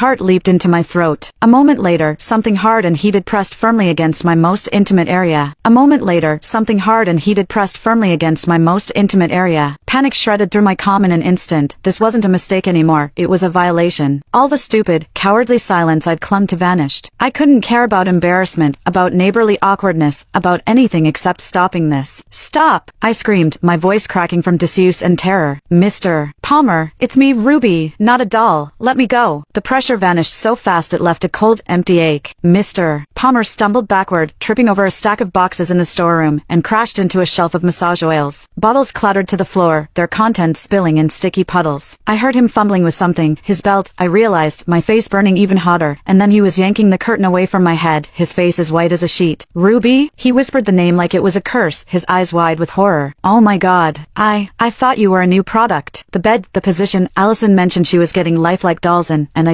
Heart leaped into my throat. A moment later, something hard and heated pressed firmly against my most intimate area. A moment later, something hard and heated pressed firmly against my most intimate area. Panic shredded through my calm in an instant. This wasn't a mistake anymore, it was a violation. All the stupid, cowardly silence I'd clung to vanished. I couldn't care about embarrassment, about neighborly awkwardness, about anything except stopping this. Stop! I screamed, my voice cracking from disuse and terror. Mr. Palmer, it's me, Ruby, not a doll. Let me go. The pressure vanished so fast it left a cold, empty ache. Mr. Palmer stumbled backward, tripping over a stack of boxes in the storeroom, and crashed into a shelf of massage oils. Bottles clattered to the floor, their contents spilling in sticky puddles. I heard him fumbling with something, his belt, I realized, my face burning even hotter, and then he was yanking the curtain away from my head, his face as white as a sheet. Ruby? He whispered the name like it was a curse, his eyes wide with horror. Oh my god. I thought you were a new product. The bed, the position, Allison mentioned she was getting lifelike dolls in, and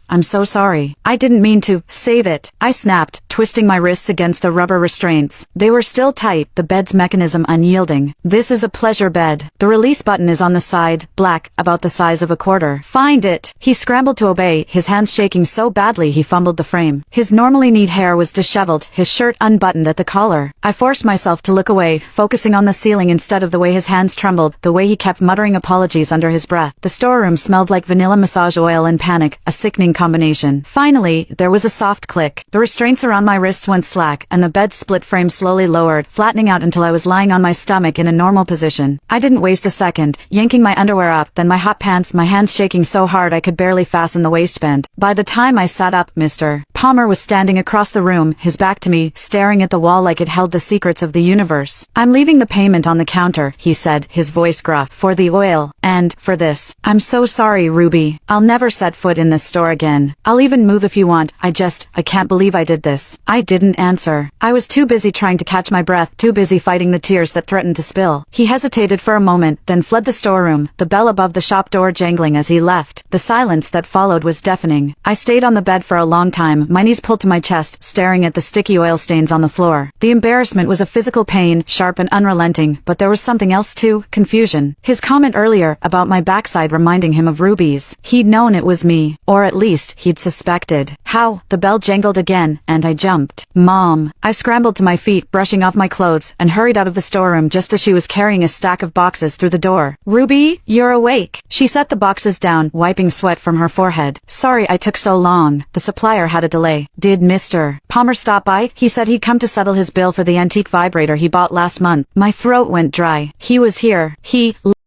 I'm so sorry. I didn't mean to. Save it. I snapped, twisting my wrists against the rubber restraints. They were still tight, the bed's mechanism unyielding. This is a pleasure bed. The release button is on the side, black, about the size of a quarter. Find it. He scrambled to obey, his hands shaking so badly he fumbled the frame. His normally neat hair was disheveled, his shirt unbuttoned at the collar. I forced myself to look away, focusing on the ceiling instead of the way his hands trembled, the way he kept muttering apologies under his breath. The storeroom smelled like vanilla massage oil and panic, a sickening combination. Finally, there was a soft click. The restraints around my wrists went slack, and the bed's split frame slowly lowered, flattening out until I was lying on my stomach in a normal position. I didn't waste a second, yanking my underwear up, then my hot pants, my hands shaking so hard I could barely fasten the waistband. By the time I sat up, Mr. Palmer was standing across the room, his back to me, staring at the wall like it held the secrets of the universe. I'm leaving the payment on the counter, he said, his voice gruff, for the oil, and, for this. I'm so sorry, Ruby. I'll never set foot in this store again. I'll even move if you want. I can't believe I did this. I didn't answer. I was too busy trying to catch my breath, too busy fighting the tears that threatened to spill. He hesitated for a moment, then fled the storeroom, the bell above the shop door jangling as he left. The silence that followed was deafening. I stayed on the bed for a long time, my knees pulled to my chest, staring at the sticky oil stains on the floor. The embarrassment was a physical pain, sharp and unrelenting, but there was something else too, confusion. His comment earlier, about my backside reminding him of Ruby's. He'd known it was me, or at least, he'd suspected. How? The bell jangled again, and I jumped. Mom. I scrambled to my feet, brushing off my clothes, and hurried out of the storeroom just as she was carrying a stack of boxes through the door. Ruby, you're awake. She set the boxes down, wiping sweat from her forehead. Sorry I took so long. The supplier had a delay. Did Mr. Palmer stop by? He said he'd come to settle his bill for the antique vibrator he bought last month. My throat went dry. He was here. He